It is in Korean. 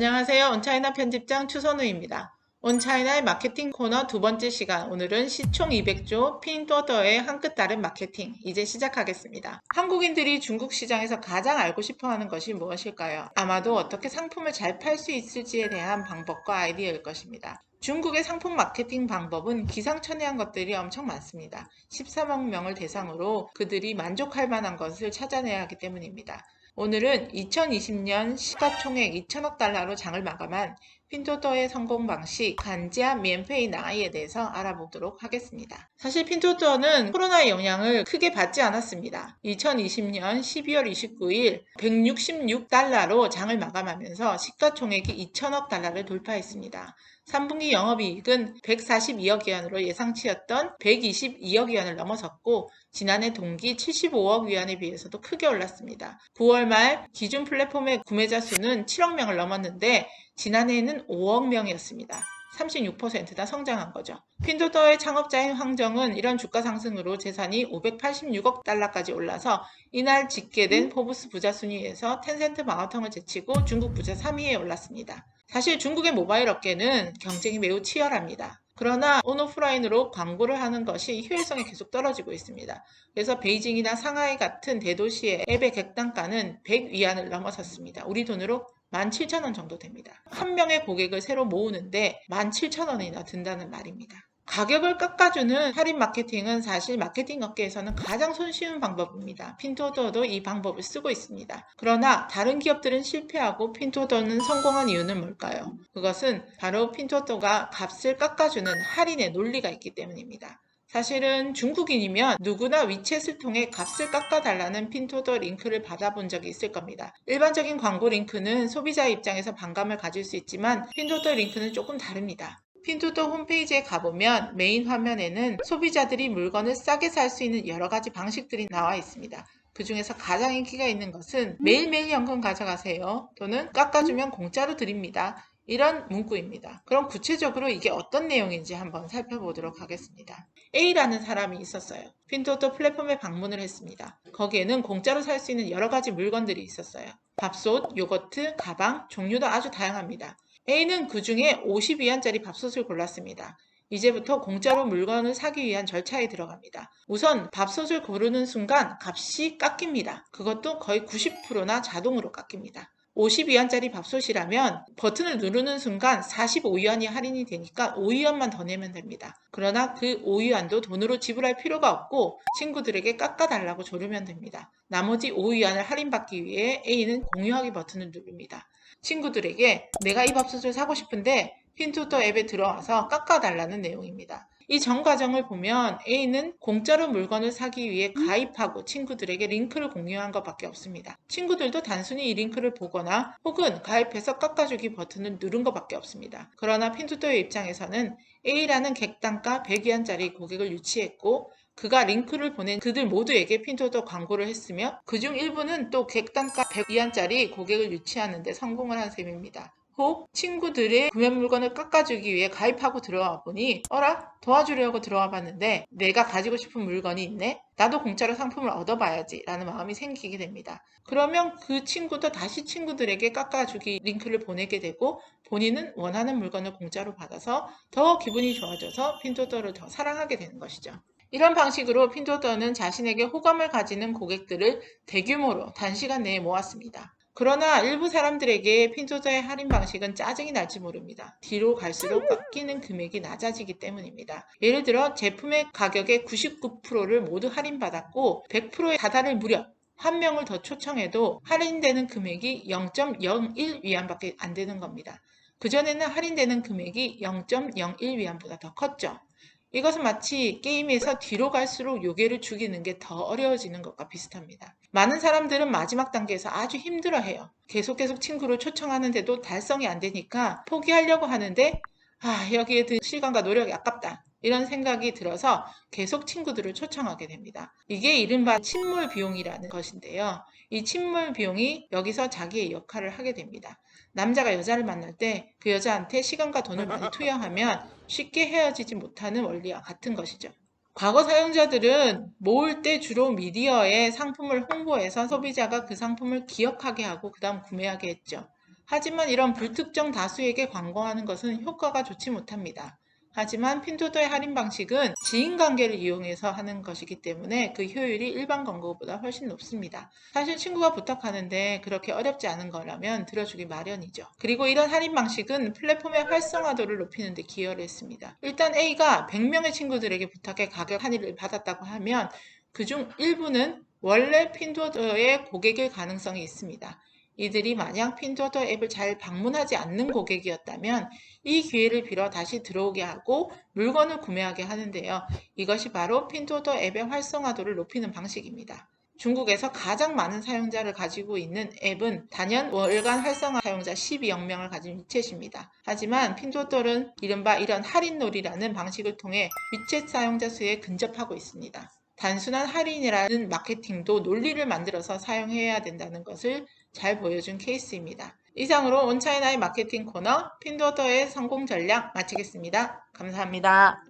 안녕하세요. 온차이나 편집장 추선우입니다. 온차이나의 마케팅 코너 두 번째 시간, 오늘은 시총 200조 핀도더의 한 끗 다른 마케팅, 이제 시작하겠습니다. 한국인들이 중국 시장에서 가장 알고 싶어하는 것이 무엇일까요? 아마도 어떻게 상품을 잘 팔 수 있을지에 대한 방법과 아이디어일 것입니다. 중국의 상품 마케팅 방법은 기상천외한 것들이 엄청 많습니다. 13억 명을 대상으로 그들이 만족할 만한 것을 찾아내야 하기 때문입니다. 오늘은 2020년 시가총액 2천억 달러로 장을 마감한 핀토토의 성공 방식 간지아 면페이 나이에 대해서 알아보도록 하겠습니다. 사실 핀토토는 코로나의 영향을 크게 받지 않았습니다. 2020년 12월 29일 166달러로 장을 마감하면서 시가총액이 2천억 달러를 돌파했습니다. 3분기 영업이익은 142억 위안으로 예상치였던 122억 위안을 넘어섰고 지난해 동기 75억 위안에 비해서도 크게 올랐습니다. 9월 말 기준 플랫폼의 구매자 수는 7억 명을 넘었는데 지난해에는 5억 명이었습니다. 36%나 성장한 거죠. 핀도더의 창업자인 황정은 이런 주가 상승으로 재산이 586억 달러까지 올라서 이날 집계된 포브스 부자 순위에서 텐센트 마오텅을 제치고 중국 부자 3위에 올랐습니다. 사실 중국의 모바일 업계는 경쟁이 매우 치열합니다. 그러나 온오프라인으로 광고를 하는 것이 효율성이 계속 떨어지고 있습니다. 그래서 베이징이나 상하이 같은 대도시의 앱의 객단가는 100위안을 넘어섰습니다. 우리 돈으로 17,000원 정도 됩니다. 한 명의 고객을 새로 모으는데 17,000원이나 든다는 말입니다. 가격을 깎아주는 할인 마케팅은 사실 마케팅 업계에서는 가장 손쉬운 방법입니다. 핀토더도 이 방법을 쓰고 있습니다. 그러나 다른 기업들은 실패하고 핀토더는 성공한 이유는 뭘까요? 그것은 바로 핀토더가 값을 깎아주는 할인의 논리가 있기 때문입니다. 사실은 중국인이면 누구나 위챗을 통해 값을 깎아달라는 핀토더 링크를 받아본 적이 있을 겁니다. 일반적인 광고 링크는 소비자 입장에서 반감을 가질 수 있지만 핀토더 링크는 조금 다릅니다. 핀토더 홈페이지에 가보면 메인 화면에는 소비자들이 물건을 싸게 살 수 있는 여러 가지 방식들이 나와 있습니다. 그 중에서 가장 인기가 있는 것은 매일매일 현금 가져가세요 또는 깎아주면 공짜로 드립니다. 이런 문구입니다. 그럼 구체적으로 이게 어떤 내용인지 한번 살펴보도록 하겠습니다. A라는 사람이 있었어요. 핀토더 플랫폼에 방문을 했습니다. 거기에는 공짜로 살 수 있는 여러 가지 물건들이 있었어요. 밥솥, 요거트, 가방, 종류도 아주 다양합니다. A는 그 중에 50위안짜리 밥솥을 골랐습니다. 이제부터 공짜로 물건을 사기 위한 절차에 들어갑니다. 우선 밥솥을 고르는 순간 값이 깎입니다. 그것도 거의 90%나 자동으로 깎입니다. 50위안짜리 밥솥이라면 버튼을 누르는 순간 45위안이 할인이 되니까 5위안만 더 내면 됩니다. 그러나 그 5위안도 돈으로 지불할 필요가 없고 친구들에게 깎아달라고 조르면 됩니다. 나머지 5위안을 할인받기 위해 A는 공유하기 버튼을 누릅니다. 친구들에게 내가 이 밥솥을 사고 싶은데 핀토더 앱에 들어와서 깎아달라는 내용입니다. 이 전 과정을 보면 A는 공짜로 물건을 사기 위해 가입하고 친구들에게 링크를 공유한 것밖에 없습니다. 친구들도 단순히 이 링크를 보거나 혹은 가입해서 깎아주기 버튼을 누른 것밖에 없습니다. 그러나 핀토더의 입장에서는 A라는 객단가 100위안짜리 고객을 유치했고 그가 링크를 보낸 그들 모두에게 핀토더 광고를 했으며 그중 일부는 또 객단가 100위안짜리 고객을 유치하는 데 성공을 한 셈입니다. 혹 친구들의 구매 물건을 깎아주기 위해 가입하고 들어와 보니 어라? 도와주려고 들어와 봤는데 내가 가지고 싶은 물건이 있네? 나도 공짜로 상품을 얻어봐야지 라는 마음이 생기게 됩니다. 그러면 그 친구도 다시 친구들에게 깎아주기 링크를 보내게 되고 본인은 원하는 물건을 공짜로 받아서 더 기분이 좋아져서 핀토더를 더 사랑하게 되는 것이죠. 이런 방식으로 핀토더는 자신에게 호감을 가지는 고객들을 대규모로 단시간 내에 모았습니다. 그러나 일부 사람들에게 핀토더의 할인 방식은 짜증이 날지 모릅니다. 뒤로 갈수록 깎이는 금액이 낮아지기 때문입니다. 예를 들어 제품의 가격의 99%를 모두 할인받았고 100%에 다다를 무렵 한 명을 더 초청해도 할인되는 금액이 0.01위안밖에 안 되는 겁니다. 그전에는 할인되는 금액이 0.01위안보다 더 컸죠. 이것은 마치 게임에서 뒤로 갈수록 요괴를 죽이는 게 더 어려워지는 것과 비슷합니다. 많은 사람들은 마지막 단계에서 아주 힘들어해요. 계속 친구를 초청하는데도 달성이 안 되니까 포기하려고 하는데 여기에 든 시간과 노력이 아깝다. 이런 생각이 들어서 계속 친구들을 초청하게 됩니다. 이게 이른바 침몰 비용이라는 것인데요. 이 침몰 비용이 여기서 자기의 역할을 하게 됩니다. 남자가 여자를 만날 때 그 여자한테 시간과 돈을 많이 투여하면 쉽게 헤어지지 못하는 원리와 같은 것이죠. 과거 사용자들은 모을 때 주로 미디어에 상품을 홍보해서 소비자가 그 상품을 기억하게 하고 그 다음 구매하게 했죠. 하지만 이런 불특정 다수에게 광고하는 것은 효과가 좋지 못합니다. 하지만 핀토더의 할인 방식은 지인관계를 이용해서 하는 것이기 때문에 그 효율이 일반 광고보다 훨씬 높습니다. 사실 친구가 부탁하는데 그렇게 어렵지 않은 거라면 들어주기 마련이죠. 그리고 이런 할인 방식은 플랫폼의 활성화도를 높이는 데 기여를 했습니다. 일단 A가 100명의 친구들에게 부탁해 가격 할인을 받았다고 하면 그중 일부는 원래 핀토더의 고객일 가능성이 있습니다. 이들이 만약 핀토더 앱을 잘 방문하지 않는 고객이었다면 이 기회를 빌어 다시 들어오게 하고 물건을 구매하게 하는데요. 이것이 바로 핀토더 앱의 활성화도를 높이는 방식입니다. 중국에서 가장 많은 사용자를 가지고 있는 앱은 단연 월간 활성화 사용자 12억 명을 가진 위챗입니다. 하지만 핀토더는 이른바 이런 할인놀이라는 방식을 통해 위챗 사용자 수에 근접하고 있습니다. 단순한 할인이라는 마케팅도 논리를 만들어서 사용해야 된다는 것을 잘 보여준 케이스입니다. 이상으로 온차이나의 마케팅 코너 핀토더의 성공 전략 마치겠습니다. 감사합니다.